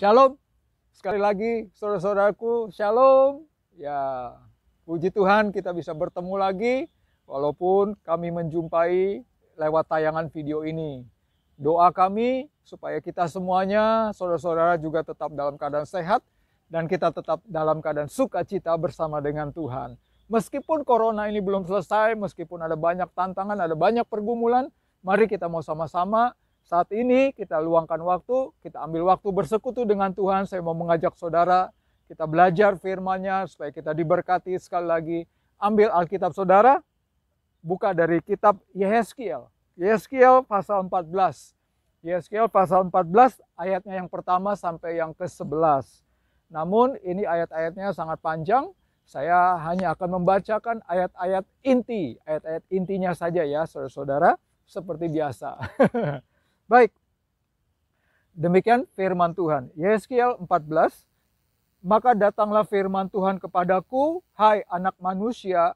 Shalom, sekali lagi saudara-saudaraku, shalom. Ya, puji Tuhan kita bisa bertemu lagi walaupun kami menjumpai lewat tayangan video ini. Doa kami supaya kita semuanya, saudara-saudara juga tetap dalam keadaan sehat dan kita tetap dalam keadaan sukacita bersama dengan Tuhan. Meskipun corona ini belum selesai, meskipun ada banyak tantangan, ada banyak pergumulan, mari kita mau sama-sama saat ini kita luangkan waktu, kita ambil waktu bersekutu dengan Tuhan. Saya mau mengajak saudara, kita belajar firman-Nya supaya kita diberkati. Sekali lagi, ambil Alkitab saudara, buka dari kitab Yehezkiel. Yehezkiel pasal 14. Yehezkiel pasal 14 ayatnya yang pertama sampai yang ke-11. Namun ini ayat-ayatnya sangat panjang. Saya hanya akan membacakan ayat-ayat inti. Ayat-ayat intinya saja ya saudara-saudara, seperti biasa. Baik, demikian firman Tuhan. Yehezkiel 14, maka datanglah firman Tuhan kepadaku, hai anak manusia,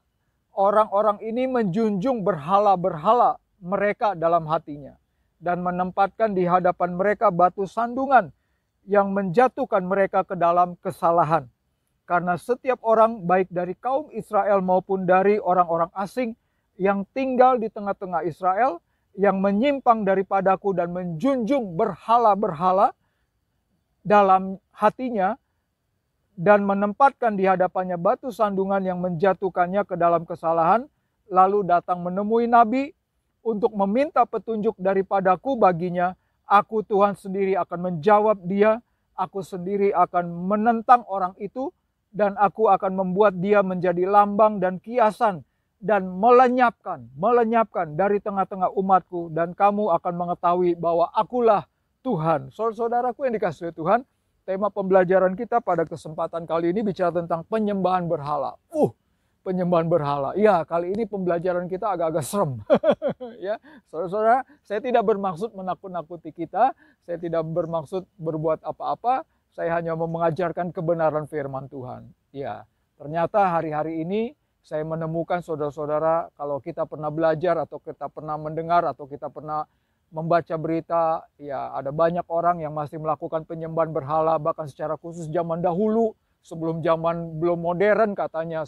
orang-orang ini menjunjung berhala-berhala mereka dalam hatinya, dan menempatkan di hadapan mereka batu sandungan yang menjatuhkan mereka ke dalam kesalahan. Karena setiap orang, baik dari kaum Israel maupun dari orang-orang asing yang tinggal di tengah-tengah Israel, yang menyimpang daripadaku dan menjunjung berhala-berhala dalam hatinya dan menempatkan di hadapannya batu sandungan yang menjatuhkannya ke dalam kesalahan, lalu datang menemui nabi untuk meminta petunjuk daripadaku baginya, aku Tuhan sendiri akan menjawab dia, aku sendiri akan menentang orang itu, dan aku akan membuat dia menjadi lambang dan kiasan, dan melenyapkan dari tengah-tengah umatku, dan kamu akan mengetahui bahwa akulah Tuhan. Saudaraku yang dikasihi Tuhan, tema pembelajaran kita pada kesempatan kali ini bicara tentang penyembahan berhala. Penyembahan berhala. Ya, kali ini pembelajaran kita agak-agak serem. Ya, saudara-saudara, saya tidak bermaksud menakut-nakuti kita, saya tidak bermaksud berbuat apa-apa, saya hanya mau mengajarkan kebenaran firman Tuhan. Ya, ternyata hari-hari ini saya menemukan saudara-saudara, kalau kita pernah belajar atau kita pernah mendengar atau kita pernah membaca berita, ya ada banyak orang yang masih melakukan penyembahan berhala, bahkan secara khusus zaman dahulu, sebelum zaman belum modern katanya,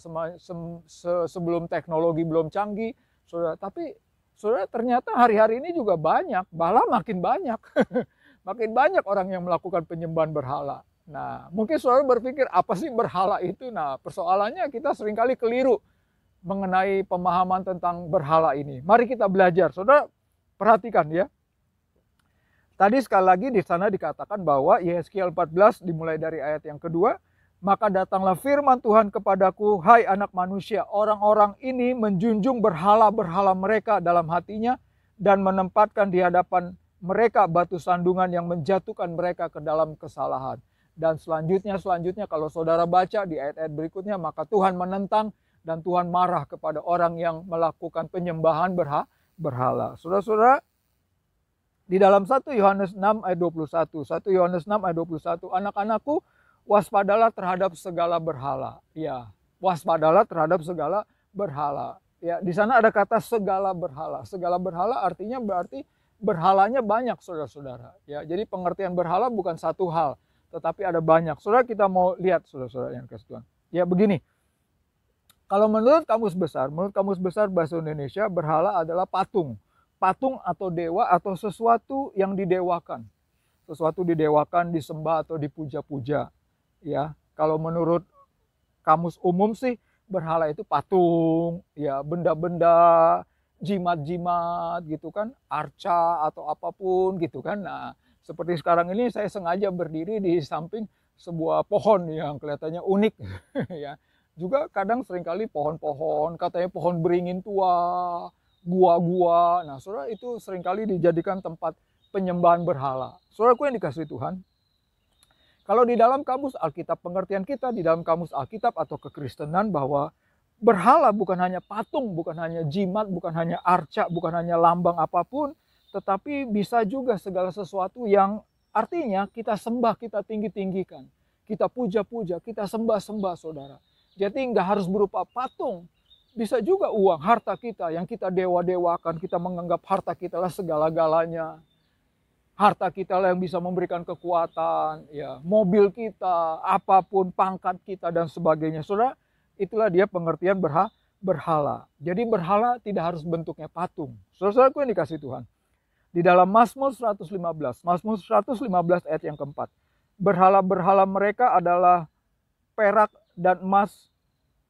sebelum teknologi belum canggih. Saudara, tapi saudara ternyata hari-hari ini juga banyak, bahkan makin banyak. Makin banyak orang yang melakukan penyembahan berhala. Nah, mungkin saudara berpikir, apa sih berhala itu? Nah, persoalannya kita seringkali keliru mengenai pemahaman tentang berhala ini. Mari kita belajar. Saudara, perhatikan ya. Tadi sekali lagi di sana dikatakan bahwa Yehezkiel 14 dimulai dari ayat yang kedua, maka datanglah firman Tuhan kepadaku, hai anak manusia, orang-orang ini menjunjung berhala-berhala mereka dalam hatinya dan menempatkan di hadapan mereka batu sandungan yang menjatuhkan mereka ke dalam kesalahan. Dan selanjutnya kalau saudara baca di ayat-ayat berikutnya, maka Tuhan menentang dan Tuhan marah kepada orang yang melakukan penyembahan berhala. Saudara-saudara, di dalam 1 Yohanes 6 ayat 21, 1 Yohanes 6 ayat 21, anak-anakku, waspadalah terhadap segala berhala. Ya, waspadalah terhadap segala berhala. Ya, di sana ada kata segala berhala. Segala berhala artinya berarti berhalanya banyak, saudara-saudara. Ya, jadi pengertian berhala bukan satu hal, tetapi ada banyak. Saudara, kita mau lihat, saudara-saudara yang kasih Tuhan. Ya, begini. Kalau menurut kamus besar bahasa Indonesia, berhala adalah patung. Patung atau dewa atau sesuatu yang didewakan. Sesuatu didewakan, disembah atau dipuja-puja. Ya, kalau menurut kamus umum sih, berhala itu patung, ya benda-benda, jimat-jimat gitu kan, arca atau apapun gitu kan. Nah, seperti sekarang ini saya sengaja berdiri di samping sebuah pohon yang kelihatannya unik. Ya, juga kadang seringkali pohon-pohon, katanya pohon beringin tua, gua-gua. Nah, saudara, itu seringkali dijadikan tempat penyembahan berhala. Saudaraku yang dikasihi Tuhan, kalau di dalam kamus Alkitab, pengertian kita di dalam kamus Alkitab atau kekristenan bahwa berhala bukan hanya patung, bukan hanya jimat, bukan hanya arca, bukan hanya lambang apapun, tetapi bisa juga segala sesuatu yang artinya kita sembah, kita tinggi-tinggikan, kita puja-puja, kita sembah-sembah, saudara. Jadi nggak harus berupa patung, bisa juga uang, harta kita yang kita dewa-dewakan, kita menganggap harta kita lah segala-galanya. Harta kita lah yang bisa memberikan kekuatan, ya, mobil kita, apapun pangkat kita dan sebagainya. Saudara, itulah dia pengertian berhala. Jadi berhala tidak harus bentuknya patung. Saudara-saudaraku yang dikasih Tuhan. Di dalam Mazmur 115, Mazmur 115 ayat yang keempat. Berhala-berhala mereka adalah perak dan emas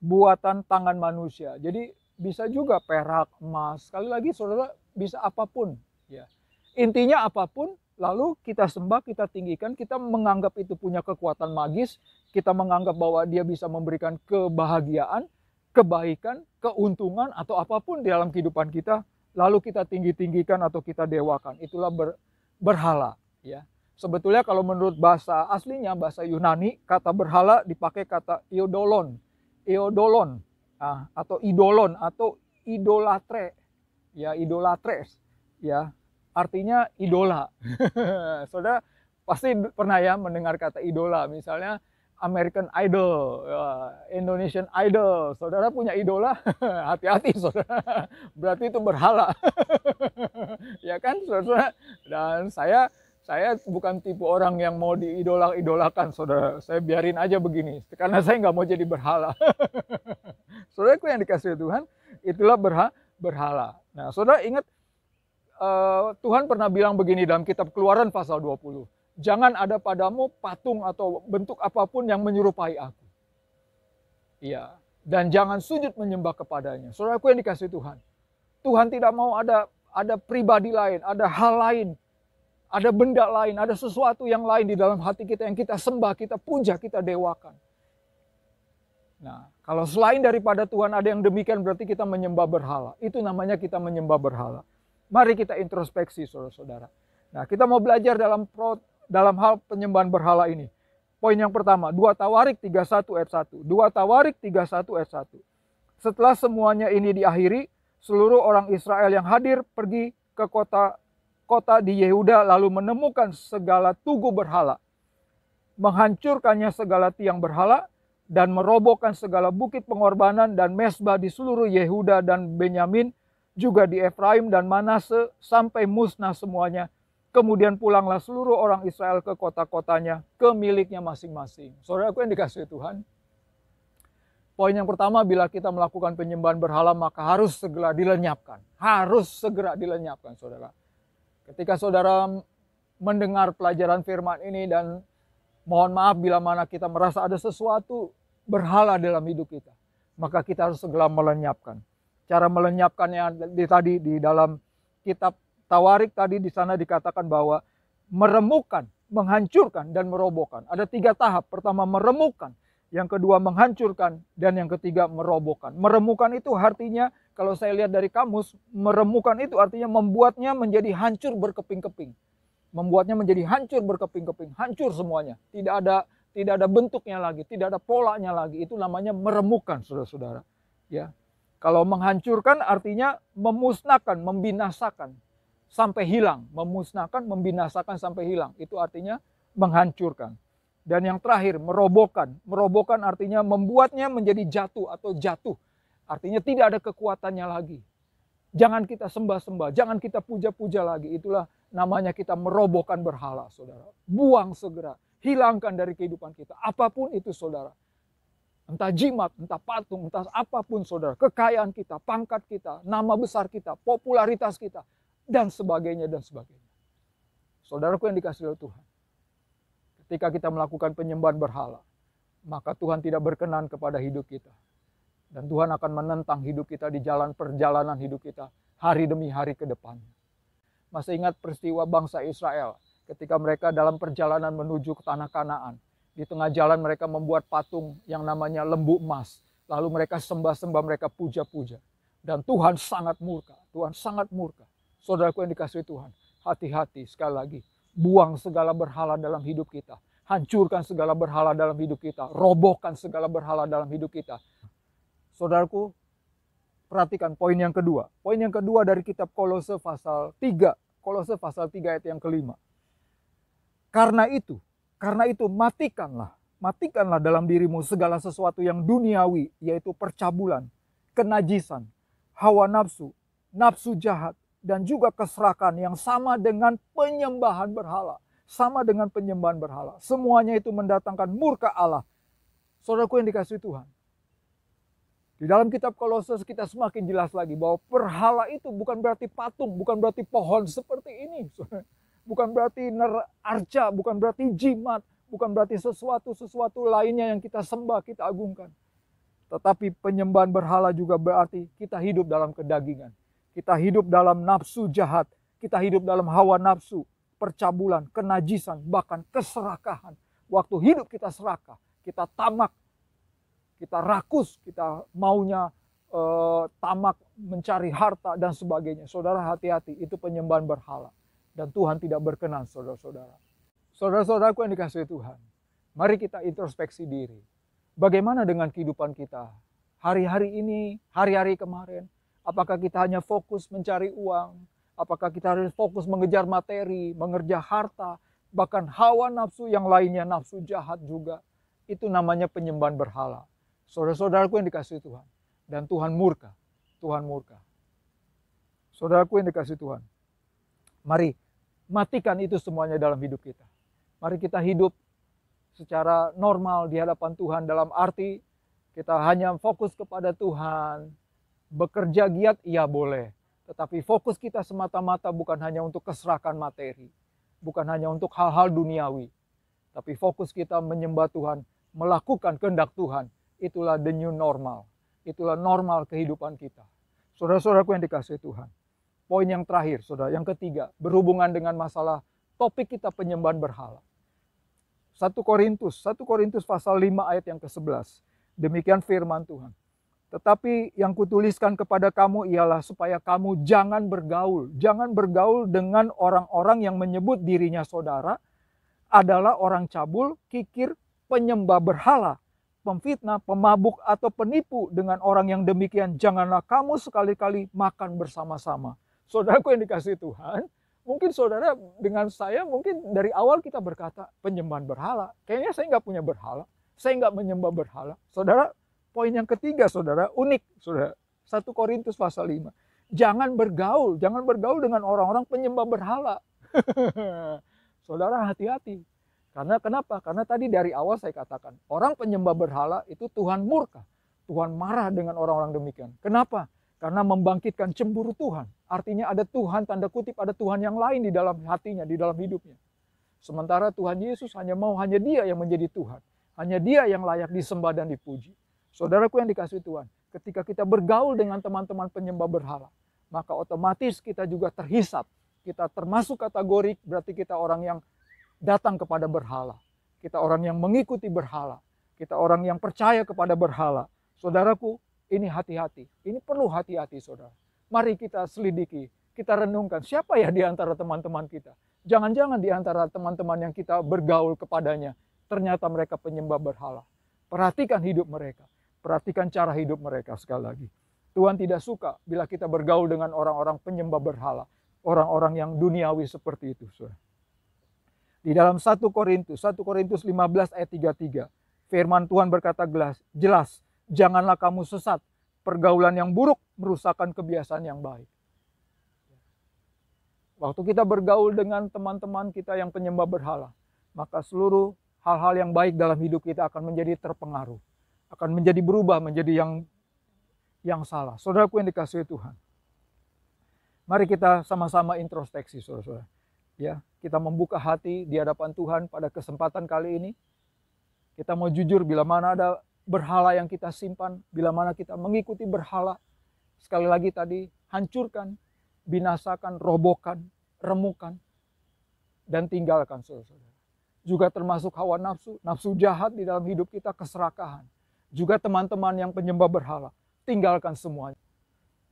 buatan tangan manusia. Jadi bisa juga perak, emas. Sekali lagi saudara, bisa apapun. Ya. Intinya apapun, lalu kita sembah, kita tinggikan, kita menganggap itu punya kekuatan magis, kita menganggap bahwa dia bisa memberikan kebahagiaan, kebaikan, keuntungan, atau apapun di dalam kehidupan kita, lalu kita tinggi-tinggikan atau kita dewakan. Itulah berhala. Ya. Sebetulnya kalau menurut bahasa aslinya, bahasa Yunani, kata berhala dipakai kata iodolon, atau idolon, atau idolatre, ya, idolatres, ya. Artinya idola. Saudara pasti pernah ya mendengar kata idola. Misalnya American Idol, Indonesian Idol. Saudara punya idola? Hati-hati saudara. Berarti itu berhala. Ya kan saudara? Dan saya bukan tipe orang yang mau diidolakan saudara. Saya biarin aja begini. Karena saya nggak mau jadi berhala. Saudaraku yang dikasih Tuhan, itulah berhala. Nah saudara ingat, Tuhan pernah bilang begini dalam kitab Keluaran pasal 20. Jangan ada padamu patung atau bentuk apapun yang menyerupai aku. Iya. Dan jangan sujud menyembah kepadanya. Saudaraku yang dikasih Tuhan. Tuhan tidak mau ada pribadi lain, ada hal lain, ada benda lain, ada sesuatu yang lain di dalam hati kita yang kita sembah, kita puja, kita dewakan. Nah, kalau selain daripada Tuhan ada yang demikian berarti kita menyembah berhala. Itu namanya kita menyembah berhala. Mari kita introspeksi saudara-saudara. Nah, kita mau belajar dalam hal penyembahan berhala ini. Poin yang pertama, 2 Tawarik 31 ayat 1. 2 Tawarik 31 ayat 1. Setelah semuanya ini diakhiri, seluruh orang Israel yang hadir pergi ke kota di Yehuda lalu menemukan segala tugu berhala, menghancurkannya segala tiang berhala, dan merobohkan segala bukit pengorbanan dan mesbah di seluruh Yehuda dan Benyamin, juga di Efraim dan Manase, sampai musnah semuanya. Kemudian pulanglah seluruh orang Israel ke kota-kotanya, ke miliknya masing-masing. Saudaraku yang dikasihi Tuhan, poin yang pertama, bila kita melakukan penyembahan berhala, maka harus segera dilenyapkan. Harus segera dilenyapkan, saudara. Ketika saudara mendengar pelajaran firman ini, dan mohon maaf bila mana kita merasa ada sesuatu berhala dalam hidup kita, maka kita harus segera melenyapkan. Cara melenyapkannya tadi di dalam kitab Tawarik tadi di sana dikatakan bahwa meremukkan, menghancurkan, dan merobohkan. Ada 3 tahap. Pertama meremukkan, yang kedua menghancurkan, dan yang ketiga merobohkan. Meremukkan itu artinya, kalau saya lihat dari kamus, meremukkan itu artinya membuatnya menjadi hancur berkeping-keping. Membuatnya menjadi hancur berkeping-keping, hancur semuanya. Tidak ada bentuknya lagi, tidak ada polanya lagi. Itu namanya meremukkan, saudara-saudara. Ya. Kalau menghancurkan artinya memusnahkan, membinasakan sampai hilang. Memusnahkan, membinasakan sampai hilang. Itu artinya menghancurkan. Dan yang terakhir, merobohkan. Merobohkan artinya membuatnya menjadi jatuh atau jatuh. Artinya tidak ada kekuatannya lagi. Jangan kita sembah-sembah, jangan kita puja-puja lagi. Itulah namanya kita merobohkan berhala, saudara. Buang segera, hilangkan dari kehidupan kita. Apapun itu, saudara. Entah jimat, entah patung, entah apapun saudara. Kekayaan kita, pangkat kita, nama besar kita, popularitas kita, dan sebagainya, dan sebagainya. Saudaraku yang dikasihi oleh Tuhan. Ketika kita melakukan penyembahan berhala, maka Tuhan tidak berkenan kepada hidup kita. Dan Tuhan akan menentang hidup kita di perjalanan hidup kita, hari demi hari ke depannya. Masih ingat peristiwa bangsa Israel, ketika mereka dalam perjalanan menuju ke tanah Kanaan. Di tengah jalan mereka membuat patung yang namanya lembu emas. Lalu mereka sembah-sembah, mereka puja-puja. Dan Tuhan sangat murka. Tuhan sangat murka. Saudaraku yang dikasihi Tuhan, hati-hati sekali lagi. Buang segala berhala dalam hidup kita. Hancurkan segala berhala dalam hidup kita. Robohkan segala berhala dalam hidup kita. Saudaraku, perhatikan poin yang kedua. Poin yang kedua dari kitab Kolose pasal 3. Kolose pasal 3 ayat yang kelima. Karena itu matikanlah dalam dirimu segala sesuatu yang duniawi, yaitu percabulan, kenajisan, hawa nafsu, nafsu jahat, dan juga keserakahan yang sama dengan penyembahan berhala. Sama dengan penyembahan berhala. Semuanya itu mendatangkan murka Allah. Saudaraku yang dikasihi Tuhan. Di dalam kitab Kolose kita semakin jelas lagi bahwa berhala itu bukan berarti patung, bukan berarti pohon seperti ini. Bukan berarti arca, bukan berarti jimat, bukan berarti sesuatu lainnya yang kita sembah, kita agungkan. Tetapi penyembahan berhala juga berarti kita hidup dalam kedagingan. Kita hidup dalam nafsu jahat, kita hidup dalam hawa nafsu, percabulan, kenajisan, bahkan keserakahan. Waktu hidup kita serakah, kita tamak, kita rakus, kita maunya tamak mencari harta dan sebagainya. Saudara hati-hati, itu penyembahan berhala. Dan Tuhan tidak berkenan, saudara-saudara. Saudara-saudaraku yang dikasihi Tuhan, mari kita introspeksi diri. Bagaimana dengan kehidupan kita? Hari-hari ini, hari-hari kemarin, apakah kita hanya fokus mencari uang? Apakah kita harus fokus mengejar materi, mengejar harta, bahkan hawa nafsu yang lainnya, nafsu jahat juga. Itu namanya penyembahan berhala. Saudara-saudaraku yang dikasihi Tuhan. Dan Tuhan murka. Tuhan murka. Saudaraku yang dikasihi Tuhan. Mari matikan itu semuanya dalam hidup kita. Mari kita hidup secara normal di hadapan Tuhan, dalam arti kita hanya fokus kepada Tuhan. Bekerja giat, iya boleh. Tetapi fokus kita semata-mata bukan hanya untuk keserakahan materi. Bukan hanya untuk hal-hal duniawi. Tapi fokus kita menyembah Tuhan, melakukan kehendak Tuhan. Itulah the new normal. Itulah normal kehidupan kita. Saudara-saudaraku yang dikasihi Tuhan. Poin yang terakhir, saudara, yang ketiga, berhubungan dengan masalah topik kita penyembahan berhala. 1 Korintus pasal 5 ayat yang ke-11. Demikian firman Tuhan. Tetapi yang kutuliskan kepada kamu ialah supaya kamu jangan bergaul. Jangan bergaul dengan orang-orang yang menyebut dirinya saudara adalah orang cabul, kikir, penyembah berhala, pemfitnah, pemabuk, atau penipu. Dengan orang yang demikian janganlah kamu sekali-kali makan bersama-sama. Saudaraku yang dikasihi Tuhan, mungkin saudara dengan saya mungkin dari awal kita berkata penyembahan berhala. Kayaknya saya nggak punya berhala, saya nggak menyembah berhala. Saudara, poin yang ketiga saudara, unik saudara. 1 Korintus pasal 5. Jangan bergaul dengan orang-orang penyembah berhala. Saudara hati-hati. Karena kenapa? Karena tadi dari awal saya katakan, orang penyembah berhala itu Tuhan murka. Tuhan marah dengan orang-orang demikian. Kenapa? Karena membangkitkan cemburu Tuhan. Artinya ada Tuhan, tanda kutip ada Tuhan yang lain di dalam hatinya, di dalam hidupnya. Sementara Tuhan Yesus hanya dia yang menjadi Tuhan. Hanya dia yang layak disembah dan dipuji. Saudaraku yang dikasihi Tuhan, ketika kita bergaul dengan teman-teman penyembah berhala, maka otomatis kita juga terhisap. Kita termasuk kategori berarti kita orang yang datang kepada berhala. Kita orang yang mengikuti berhala. Kita orang yang percaya kepada berhala. Saudaraku, ini hati-hati. Ini perlu hati-hati saudara. Mari kita selidiki, kita renungkan siapa ya di antara teman-teman kita. Jangan-jangan di antara teman-teman yang kita bergaul kepadanya, ternyata mereka penyembah berhala. Perhatikan hidup mereka. Perhatikan cara hidup mereka sekali lagi. Tuhan tidak suka bila kita bergaul dengan orang-orang penyembah berhala. Orang-orang yang duniawi seperti itu. Saudara. Di dalam 1 Korintus 15 ayat 33. Firman Tuhan berkata jelas. Janganlah kamu sesat. Pergaulan yang buruk merusakkan kebiasaan yang baik. Waktu kita bergaul dengan teman-teman kita yang penyembah berhala, maka seluruh hal-hal yang baik dalam hidup kita akan menjadi terpengaruh. Akan menjadi berubah menjadi yang salah. Saudaraku yang dikasihi Tuhan. Mari kita sama-sama introspeksi saudara-saudara. Ya, kita membuka hati di hadapan Tuhan pada kesempatan kali ini. Kita mau jujur bila mana ada berhala yang kita simpan, bila mana kita mengikuti berhala. Sekali lagi tadi, hancurkan, binasakan, robohkan, remukan, dan tinggalkan saudara-saudara. Juga termasuk hawa nafsu, nafsu jahat di dalam hidup kita, keserakahan. Juga teman-teman yang penyembah berhala, tinggalkan semuanya.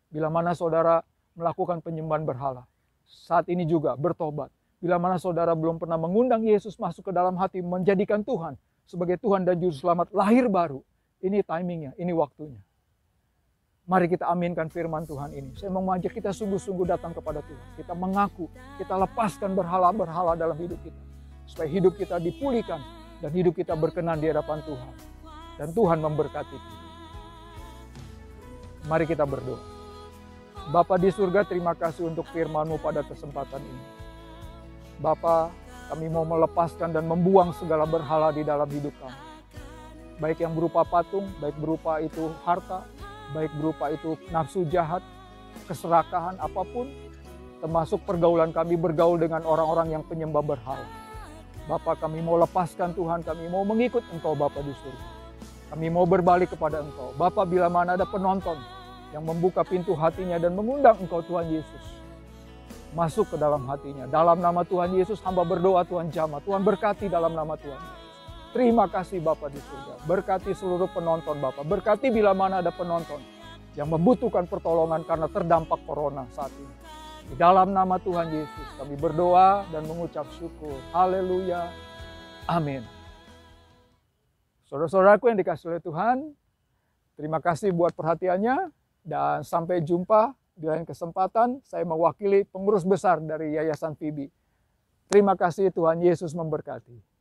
Bila mana saudara melakukan penyembahan berhala, saat ini juga bertobat. Bila mana saudara belum pernah mengundang Yesus masuk ke dalam hati, menjadikan Tuhan sebagai Tuhan dan Juru Selamat, lahir baru. Ini timingnya, ini waktunya. Mari kita aminkan firman Tuhan ini. Saya mau mengajak kita sungguh-sungguh datang kepada Tuhan. Kita mengaku, kita lepaskan berhala-berhala dalam hidup kita. Supaya hidup kita dipulihkan dan hidup kita berkenan di hadapan Tuhan. Dan Tuhan memberkati kita. Mari kita berdoa. Bapa di surga, terima kasih untuk firman-Mu pada kesempatan ini. Bapa, kami mau melepaskan dan membuang segala berhala di dalam hidup kami. Baik yang berupa patung, baik berupa itu harta, baik berupa itu nafsu jahat, keserakahan apapun, termasuk pergaulan kami bergaul dengan orang-orang yang penyembah berhala. Bapa, kami mau lepaskan Tuhan, kami mau mengikut Engkau Bapa di surga. Kami mau berbalik kepada Engkau. Bapa, bila mana ada penonton yang membuka pintu hatinya dan mengundang Engkau Tuhan Yesus masuk ke dalam hatinya. Dalam nama Tuhan Yesus hamba berdoa, Tuhan jamah. Tuhan berkati dalam nama Tuhan Yesus. Terima kasih Bapa di surga. Berkati seluruh penonton Bapa. Berkati bila mana ada penonton yang membutuhkan pertolongan karena terdampak corona saat ini. Di dalam nama Tuhan Yesus kami berdoa dan mengucap syukur. Haleluya. Amin. Saudara-saudaraku yang dikasihi oleh Tuhan, terima kasih buat perhatiannya. Dan sampai jumpa di lain kesempatan. Saya mewakili pengurus besar dari Yayasan FIBI. Terima kasih, Tuhan Yesus memberkati.